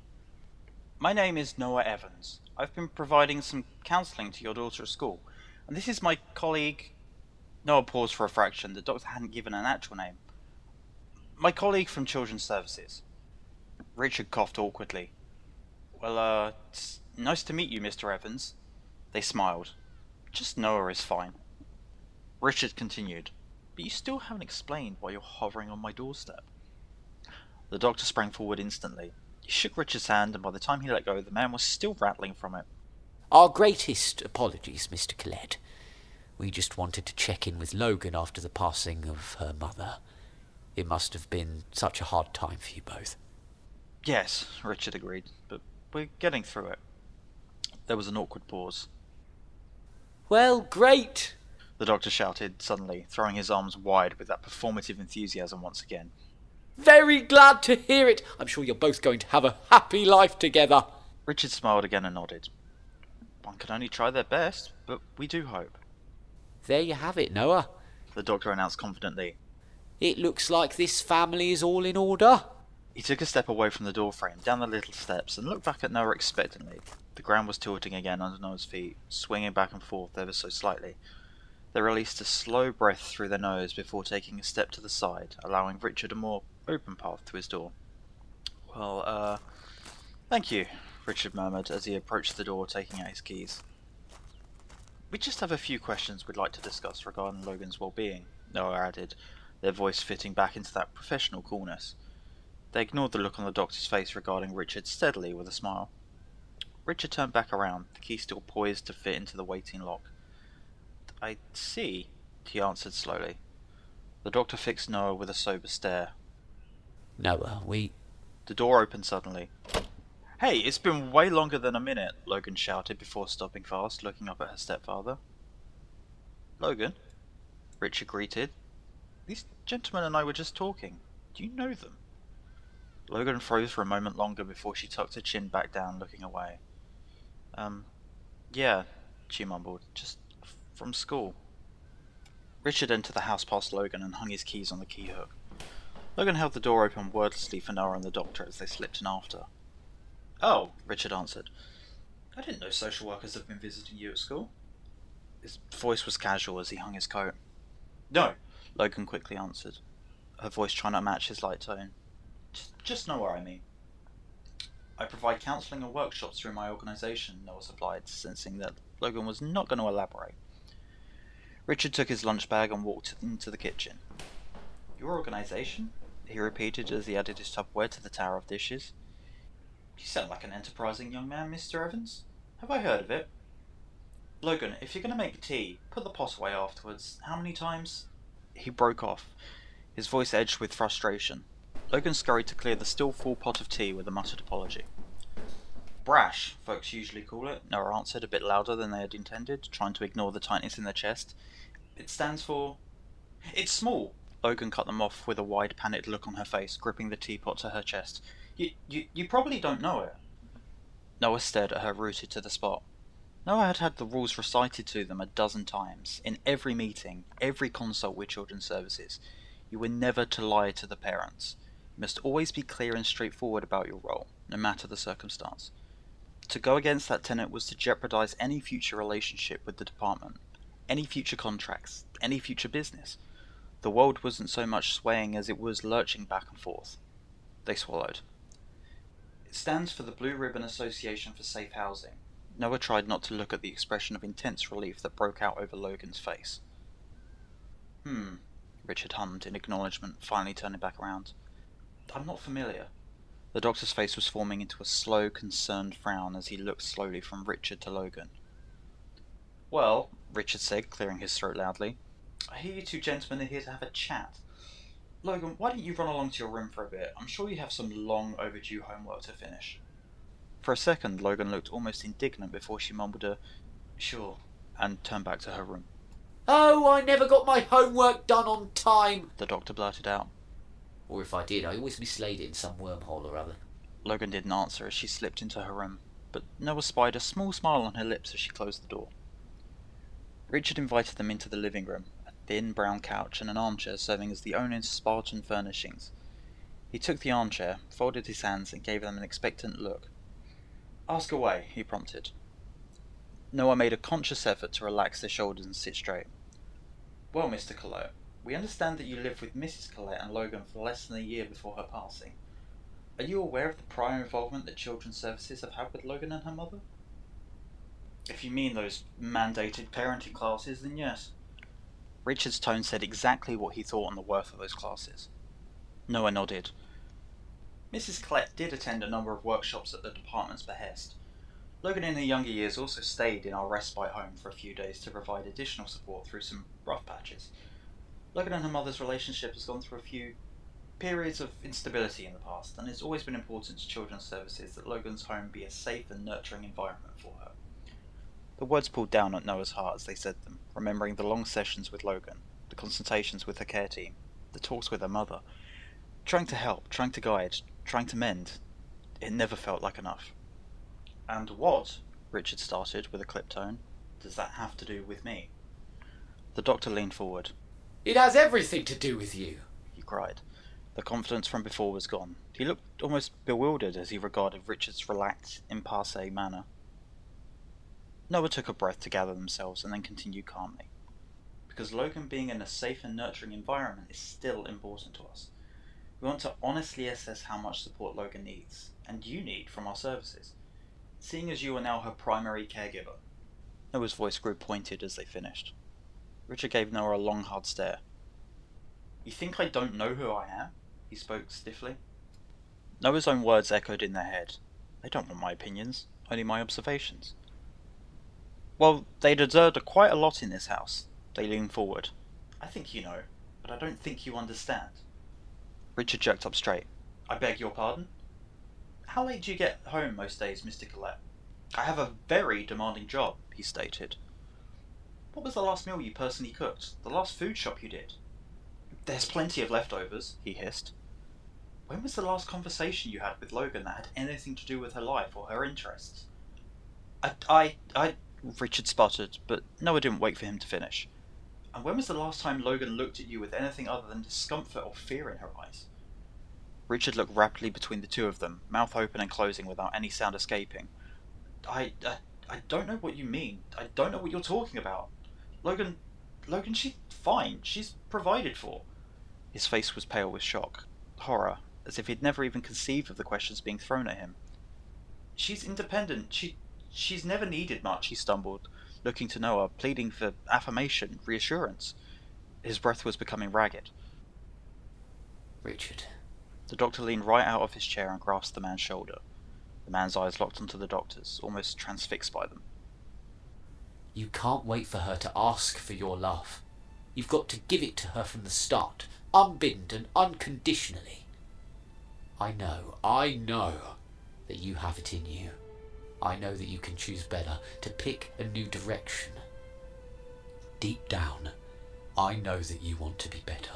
My name is Noah Evans. I've been providing some counselling to your daughter at school, and this is my colleague... Noah paused for a fraction. The doctor hadn't given an actual name. My colleague from Children's Services. Richard coughed awkwardly. Well, it's nice to meet you, Mr. Evans. They smiled. Just Noah is fine. Richard continued. But you still haven't explained why you're hovering on my doorstep. The doctor sprang forward instantly. He shook Richard's hand, and by the time he let go, the man was still rattling from it. Our greatest apologies, Mr. Collette. We just wanted to check in with Logan after the passing of her mother. It must have been such a hard time for you both. Yes, Richard agreed, but we're getting through it. There was an awkward pause. Well, great! The doctor shouted suddenly, throwing his arms wide with that performative enthusiasm once again. Very glad to hear it! I'm sure you're both going to have a happy life together. Richard smiled again and nodded. One can only try their best, but we do hope. There you have it, Noah. The doctor announced confidently. It looks like this family is all in order. He took a step away from the doorframe, down the little steps, and looked back at Noah expectantly. The ground was tilting again under Noah's feet, swinging back and forth ever so slightly. They released a slow breath through their nose before taking a step to the side, allowing Richard a more open path to his door. Well, thank you, Richard murmured as he approached the door, taking out his keys. We just have a few questions we'd like to discuss regarding Logan's well-being, Noah added, their voice fitting back into that professional coolness. They ignored the look on the doctor's face regarding Richard steadily with a smile. Richard turned back around, the key still poised to fit into the waiting lock. I see, he answered slowly. The doctor fixed Noah with a sober stare. Noah, The door opened suddenly. Hey, it's been way longer than a minute, Logan shouted before stopping fast, looking up at her stepfather. Logan? Richard greeted. These gentlemen and I were just talking. Do you know them? Logan froze for a moment longer before she tucked her chin back down, looking away. Yeah, she mumbled. Just from school. Richard entered the house past Logan and hung his keys on the key hook. Logan held the door open wordlessly for Noah and the doctor as they slipped in after. Oh, Richard answered. I didn't know social workers have been visiting you at school. His voice was casual as he hung his coat. No, Logan quickly answered, her voice trying to match his light tone. Just know what I mean. I provide counselling and workshops through my organisation, Noah supplied, sensing that Logan was not going to elaborate. Richard took his lunch bag and walked into the kitchen. Your organisation? He repeated as he added his Tupperware to the tower of dishes. You sound like an enterprising young man, Mr. Evans. Have I heard of it? Logan, if you're going to make tea, put the pot away afterwards. How many times? He broke off, his voice edged with frustration. Logan scurried to clear the still full pot of tea with a muttered apology. Brash, folks usually call it, Noah answered a bit louder than they had intended, trying to ignore the tightness in their chest. It stands for... It's small! Logan cut them off with a wide, panicked look on her face, gripping the teapot to her chest. You probably don't know it. Noah stared at her, rooted to the spot. Noah had had the rules recited to them a dozen times. In every meeting, every consult with children's services, you were never to lie to the parents. You must always be clear and straightforward about your role, no matter the circumstance. To go against that tenet was to jeopardize any future relationship with the department, any future contracts, any future business. The world wasn't so much swaying as it was lurching back and forth. They swallowed. It stands for the Blue Ribbon Association for Safe Housing. Noah tried not to look at the expression of intense relief that broke out over Logan's face. Richard hummed in acknowledgement, finally turning back around. I'm not familiar. The doctor's face was forming into a slow, concerned frown as he looked slowly from Richard to Logan. Well, Richard said, clearing his throat loudly, I hear you two gentlemen are here to have a chat. Logan, why don't you run along to your room for a bit? I'm sure you have some long overdue homework to finish. For a second, Logan looked almost indignant before she mumbled a sure and turned back to her room. Oh, I never got my homework done on time, The doctor blurted out. Or if I did, I always mislaid it in some wormhole or other. Logan didn't answer as she slipped into her room, but Noah spied a small smile on her lips as she closed the door. Richard invited them into the living room, a thin brown couch and an armchair serving as the owner's Spartan furnishings. He took the armchair, folded his hands, and gave them an expectant look. Ask away, he prompted. Noah made a conscious effort to relax their shoulders and sit straight. Well, Mr. Khor, we understand that you lived with Mrs. Collette and Logan for less than a year before her passing. Are you aware of the prior involvement that Children's Services have had with Logan and her mother? If you mean those mandated parenting classes, then yes. Richard's tone said exactly what he thought on the worth of those classes. Noah nodded. Mrs. Collette did attend a number of workshops at the department's behest. Logan in her younger years also stayed in our respite home for a few days to provide additional support through some rough patches. Logan and her mother's relationship has gone through a few periods of instability in the past, and it's always been important to Children's Services that Logan's home be a safe and nurturing environment for her. The words pulled down at Noah's heart as they said them, remembering the long sessions with Logan, the consultations with her care team, the talks with her mother. Trying to help, trying to guide, trying to mend. It never felt like enough. And what, Richard started with a clipped tone, does that have to do with me? The doctor leaned forward. It has everything to do with you, He cried. The confidence from before was gone. He looked almost bewildered as he regarded Richard's relaxed, impasse manner. Noah took a breath to gather themselves and then continued calmly. Because Logan being in a safe and nurturing environment is still important to us. We want to honestly assess how much support Logan needs, and you need, from our services, seeing as you are now her primary caregiver. Noah's voice grew pointed as they finished. Richard gave Noah a long, hard stare. You think I don't know who I am? He spoke stiffly. Noah's own words echoed in their head. They don't want my opinions, only my observations. Well, they'd observed quite a lot in this house. They leaned forward. I think you know, but I don't think you understand. Richard jerked up straight. I beg your pardon? How late do you get home most days, Mr. Collette? I have a very demanding job, he stated. What was the last meal you personally cooked? The last food shop you did? There's plenty of leftovers, he hissed. When was the last conversation you had with Logan that had anything to do with her life or her interests? I, Richard sputtered, but Noah didn't wait for him to finish. And when was the last time Logan looked at you with anything other than discomfort or fear in her eyes? Richard looked rapidly between the two of them, mouth open and closing without any sound escaping. I don't know what you mean. I don't know what you're talking about. Logan, she's fine. She's provided for. His face was pale with shock, horror, as if he'd never even conceived of the questions being thrown at him. She's independent. She's never needed much, he stumbled, looking to Noah, pleading for affirmation, reassurance. His breath was becoming ragged. Richard. The doctor leaned right out of his chair and grasped the man's shoulder. The man's eyes locked onto the doctor's, almost transfixed by them. You can't wait for her to ask for your love. You've got to give it to her from the start, unbidden and unconditionally. I know that you have it in you. I know that you can choose better, to pick a new direction. Deep down, I know that you want to be better.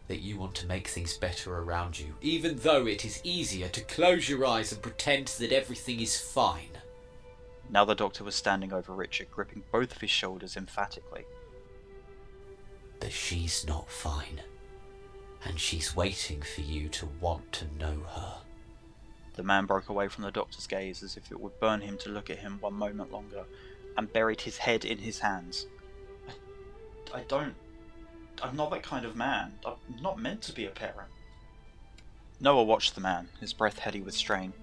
That you want to make things better around you, even though it is easier to close your eyes and pretend that everything is fine. Now the doctor was standing over Richard, gripping both of his shoulders emphatically. But she's not fine. And she's waiting for you to want to know her. The man broke away from the doctor's gaze as if it would burn him to look at him one moment longer, and buried his head in his hands. I'm not that kind of man. I'm not meant to be a parent. Noah watched the man, his breath heady with strain.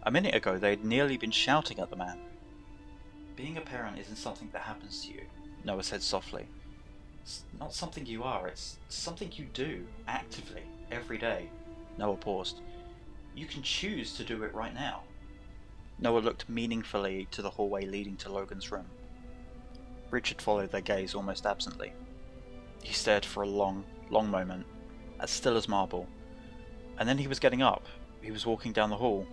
A minute ago they had nearly been shouting at the man. Being a parent isn't something that happens to you, Noah said softly. It's not something you are, it's something you do, actively, every day. Noah paused. You can choose to do it right now. Noah looked meaningfully to the hallway leading to Logan's room. Richard followed their gaze almost absently. He stared for a long, long moment, as still as marble. And then he was getting up. He was walking down the hall.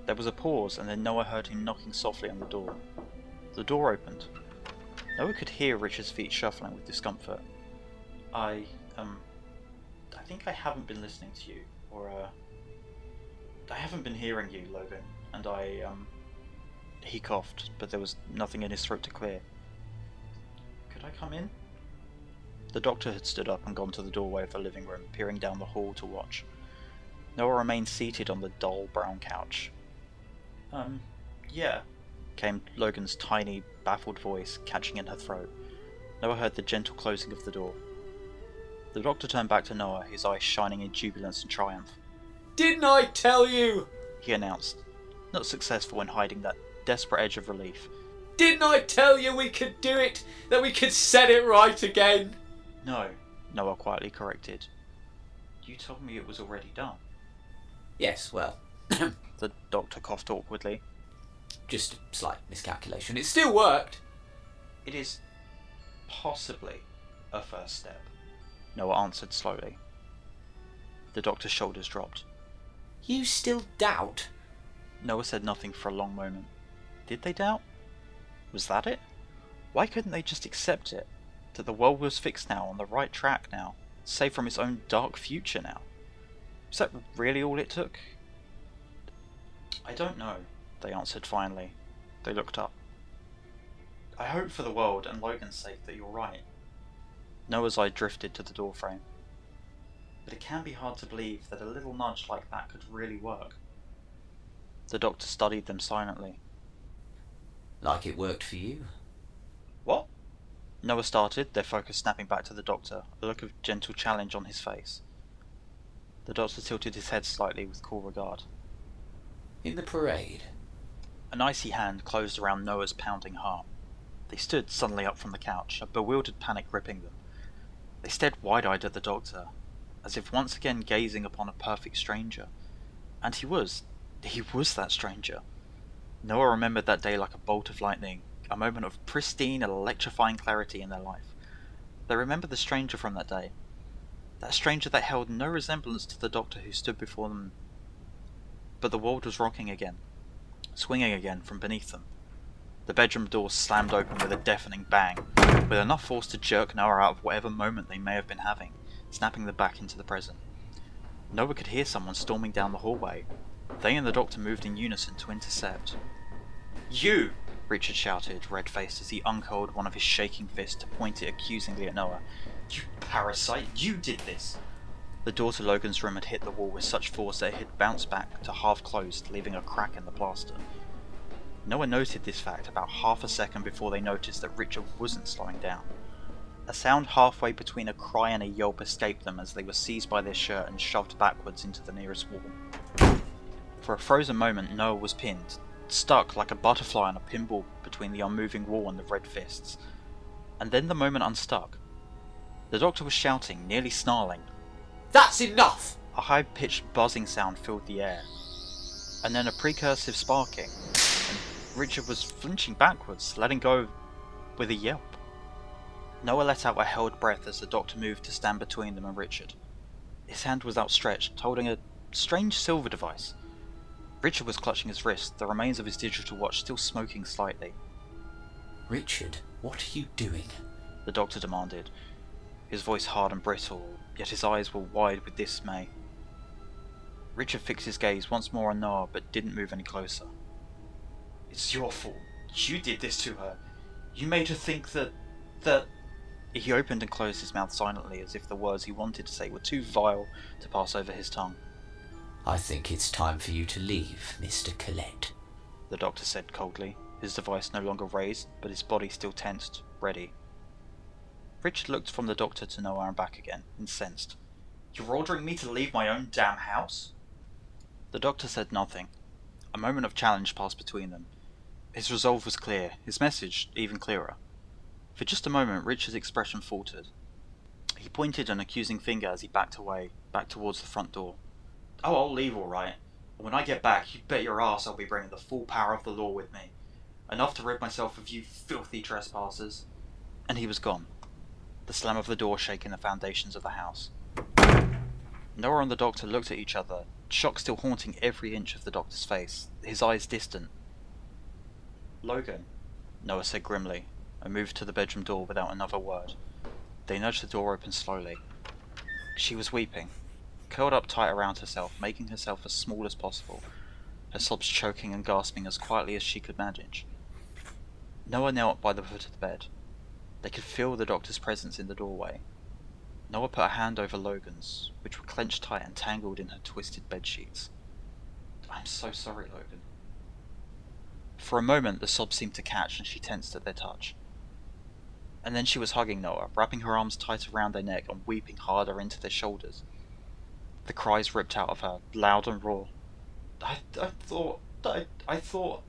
There was a pause, and then Noah heard him knocking softly on the door. The door opened. Noah could hear Richard's feet shuffling with discomfort. I think I haven't been listening to you, or, I haven't been hearing you, Logan, and He coughed, but there was nothing in his throat to clear. Could I come in? The doctor had stood up and gone to the doorway of the living room, peering down the hall to watch. Noah remained seated on the dull brown couch. Yeah, came Logan's tiny, baffled voice, catching in her throat. Noah heard the gentle closing of the door. The doctor turned back to Noah, his eyes shining in jubilance and triumph. Didn't I tell you? He announced, not successful in hiding that desperate edge of relief. Didn't I tell you we could do it? That we could set it right again? No, Noah quietly corrected. You told me it was already done. Yes, well... The doctor coughed awkwardly. Just a slight miscalculation. It still worked. It is possibly a first step, Noah answered slowly. The doctor's shoulders dropped. You still doubt? Noah said nothing for a long moment. Did they doubt? Was that it? Why couldn't they just accept it? That the world was fixed now, on the right track now, safe from its own dark future now? Was that really all it took? I don't know, they answered finally. They looked up. I hope for the world and Logan's sake that you're right. Noah's eye drifted to the doorframe. But it can be hard to believe that a little nudge like that could really work. The doctor studied them silently. Like it worked for you? What? Noah started, their focus snapping back to the doctor, a look of gentle challenge on his face. The doctor tilted his head slightly with cool regard. In the parade? An icy hand closed around Noah's pounding heart. They stood suddenly up from the couch, a bewildered panic gripping them. They stared wide-eyed at the doctor, as if once again gazing upon a perfect stranger. And he was that stranger. Noah remembered that day like a bolt of lightning, a moment of pristine, electrifying clarity in their life. They remembered the stranger from that day. That stranger that held no resemblance to the doctor who stood before them. But the world was rocking again, swinging again from beneath them. The bedroom door slammed open with a deafening bang, with enough force to jerk Noah out of whatever moment they may have been having, snapping them back into the present. Noah could hear someone storming down the hallway. They and the doctor moved in unison to intercept. You! Richard shouted, red-faced, as he uncurled one of his shaking fists to point it accusingly at Noah. You parasite! You did this! The door to Logan's room had hit the wall with such force that it had bounced back to half-closed, leaving a crack in the plaster. Noah noted this fact about half a second before they noticed that Richard wasn't slowing down. A sound halfway between a cry and a yelp escaped them as they were seized by their shirt and shoved backwards into the nearest wall. For a frozen moment, Noah was pinned, stuck like a butterfly on a pinball between the unmoving wall and the red fists. And then the moment unstuck. The doctor was shouting, nearly snarling. That's enough! A high-pitched buzzing sound filled the air, and then a precursive sparking, and Richard was flinching backwards, letting go with a yelp. Noah let out a held breath as the doctor moved to stand between them and Richard. His hand was outstretched, holding a strange silver device. Richard was clutching his wrist, the remains of his digital watch still smoking slightly. Richard, what are you doing? The doctor demanded, his voice hard and brittle, yet his eyes were wide with dismay. Richard fixed his gaze once more on Noah, but didn't move any closer. It's your fault. You did this to her. You made her think that... He opened and closed his mouth silently, as if the words he wanted to say were too vile to pass over his tongue. I think it's time for you to leave, Mr. Collette, the doctor said coldly, his device no longer raised, but his body still tensed, ready. Richard looked from the doctor to Noah and back again, incensed. You're ordering me to leave my own damn house? The doctor said nothing. A moment of challenge passed between them. His resolve was clear, his message even clearer. For just a moment, Richard's expression faltered. He pointed an accusing finger as he backed away, back towards the front door. Oh, I'll leave all right. When I get back, you bet your ass I'll be bringing the full power of the law with me. Enough to rid myself of you filthy trespassers. And he was gone, the slam of the door shaking the foundations of the house. Noah and the doctor looked at each other, shock still haunting every inch of the doctor's face, his eyes distant. Logan, Noah said grimly, and moved to the bedroom door without another word. They nudged the door open slowly. She was weeping, curled up tight around herself, making herself as small as possible, her sobs choking and gasping as quietly as she could manage. Noah knelt by the foot of the bed. They could feel the doctor's presence in the doorway. Noah put a hand over Logan's, which were clenched tight and tangled in her twisted bedsheets. I'm so sorry, Logan. For a moment the sobs seemed to catch and she tensed at their touch. And then she was hugging Noah, wrapping her arms tight around their neck and weeping harder into their shoulders. The cries ripped out of her, loud and raw. I thought...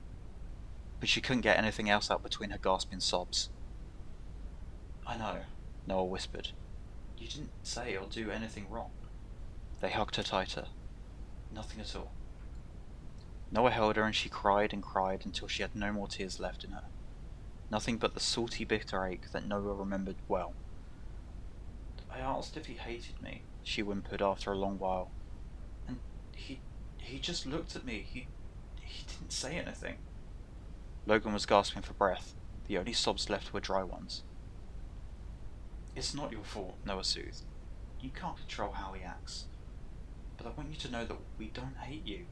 But she couldn't get anything else out between her gasping sobs. I know, Noah whispered. You didn't say or do anything wrong. They hugged her tighter. Nothing at all. Noah held her and she cried and cried until she had no more tears left in her. Nothing but the salty bitter ache that Noah remembered well. I asked if he hated me, she whimpered after a long while. And he just looked at me. He didn't say anything. Logan was gasping for breath. The only sobs left were dry ones. It's not your fault, Noah soothed. You can't control how he acts. But I want you to know that we don't hate you.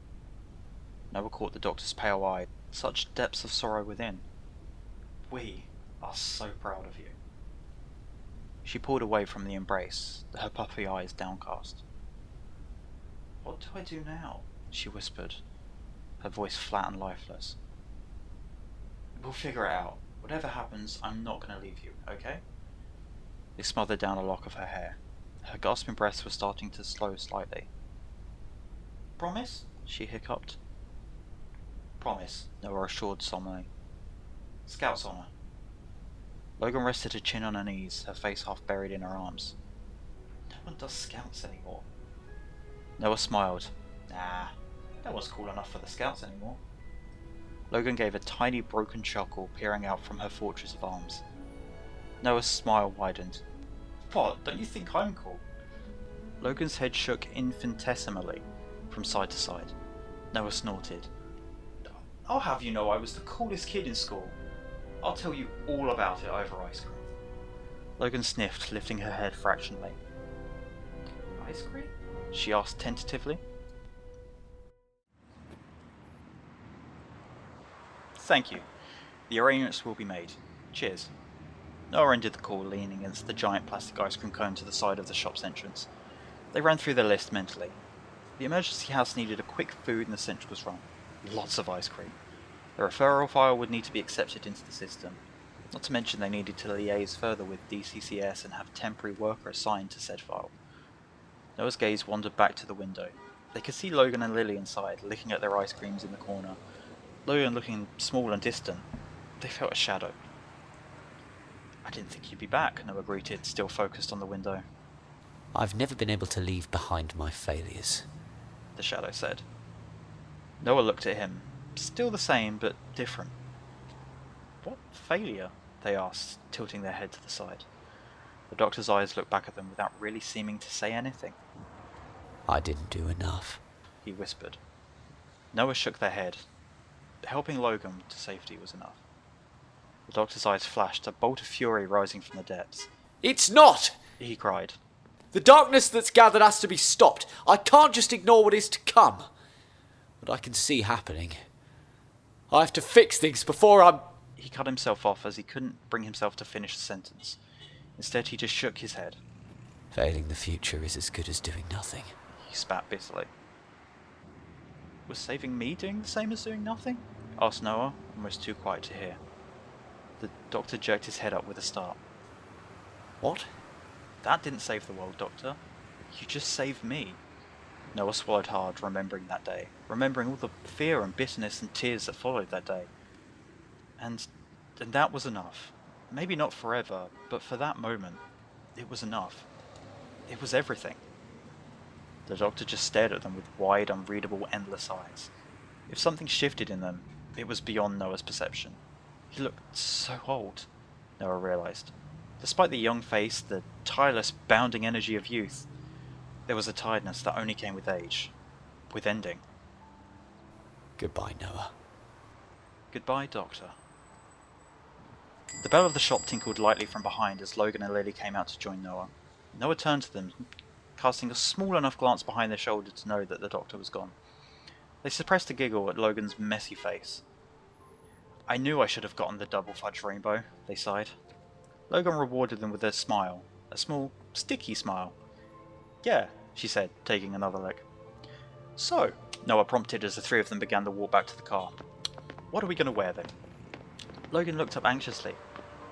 Noah caught the doctor's pale eye, such depths of sorrow within. We are so proud of you. She pulled away from the embrace, her puffy eyes downcast. What do I do now? She whispered, her voice flat and lifeless. We'll figure it out. Whatever happens, I'm not going to leave you, okay? They smothered down a lock of her hair. Her gasping breaths were starting to slow slightly. Promise? She hiccuped. Promise, Noah assured solemnly. Scout's honor. Logan rested her chin on her knees, her face half buried in her arms. No one does scouts anymore. Noah smiled. Nah, no one's cool enough for the scouts anymore. Logan gave a tiny broken chuckle peering out from her fortress of arms. Noah's smile widened. What, don't you think I'm cool? Logan's head shook infinitesimally from side to side. Noah snorted. I'll have you know I was the coolest kid in school. I'll tell you all about it over ice cream. Logan sniffed, lifting her head fractionally. Ice cream? She asked tentatively. Thank you. The arrangements will be made. Cheers. Noah ended the call leaning against the giant plastic ice cream cone to the side of the shop's entrance. They ran through their list mentally. The emergency house needed a quick food and the central run. Lots of ice cream. The referral file would need to be accepted into the system. Not to mention they needed to liaise further with DCCS and have temporary worker assigned to said file. Noah's gaze wandered back to the window. They could see Logan and Lily inside, licking at their ice creams in the corner. Logan looking small and distant. They felt a shadow. I didn't think you'd be back, Noah greeted, still focused on the window. I've never been able to leave behind my failures, the shadow said. Noah looked at him. Still the same, but different. What failure? They asked, tilting their head to the side. The doctor's eyes looked back at them without really seeming to say anything. I didn't do enough, he whispered. Noah shook their head. Helping Logan to safety was enough. The doctor's eyes flashed, a bolt of fury rising from the depths. It's not! He cried. The darkness that's gathered has to be stopped. I can't just ignore what is to come. What I can see happening. I have to fix things before I'm... He cut himself off as he couldn't bring himself to finish the sentence. Instead, he just shook his head. Failing the future is as good as doing nothing. He spat bitterly. Was saving me doing the same as doing nothing? Asked Noah, almost too quiet to hear. The doctor jerked his head up with a start. What? That didn't save the world, Doctor. You just saved me. Noah swallowed hard, remembering that day. Remembering all the fear and bitterness and tears that followed that day. And that was enough. Maybe not forever, but for that moment, it was enough. It was everything. The doctor just stared at them with wide, unreadable, endless eyes. If something shifted in them, it was beyond Noah's perception. He looked so old, Noah realized. Despite the young face, the tireless, bounding energy of youth, there was a tiredness that only came with age, with ending. Goodbye, Noah. Goodbye, Doctor. The bell of the shop tinkled lightly from behind as Logan and Lily came out to join Noah. Noah turned to them, casting a small enough glance behind their shoulder to know that the doctor was gone. They suppressed a giggle at Logan's messy face. I knew I should have gotten the double fudge rainbow, they sighed. Logan rewarded them with a smile, a small, sticky smile. Yeah, she said, taking another lick. So, Noah prompted as the three of them began to walk back to the car. What are we going to wear then? Logan looked up anxiously.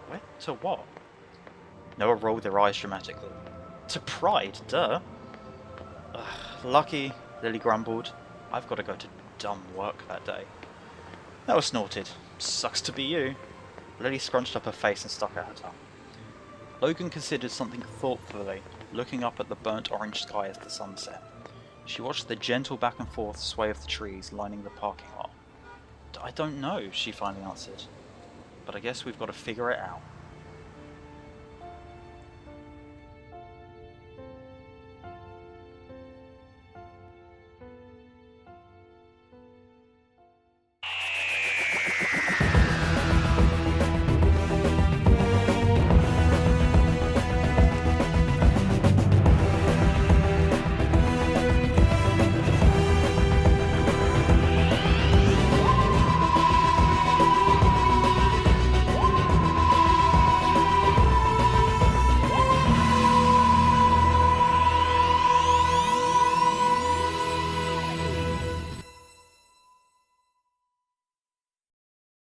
Where to what? Noah rolled their eyes dramatically. To Pride, duh. Ugh, lucky, Lily grumbled. I've got to go to dumb work that day. Noah snorted. Sucks to be you. Lily scrunched up her face and stuck out her tongue. Logan considered something thoughtfully, looking up at the burnt orange sky as the sun set. She watched the gentle back and forth sway of the trees lining the parking lot. I don't know, she finally answered. But I guess we've got to figure it out.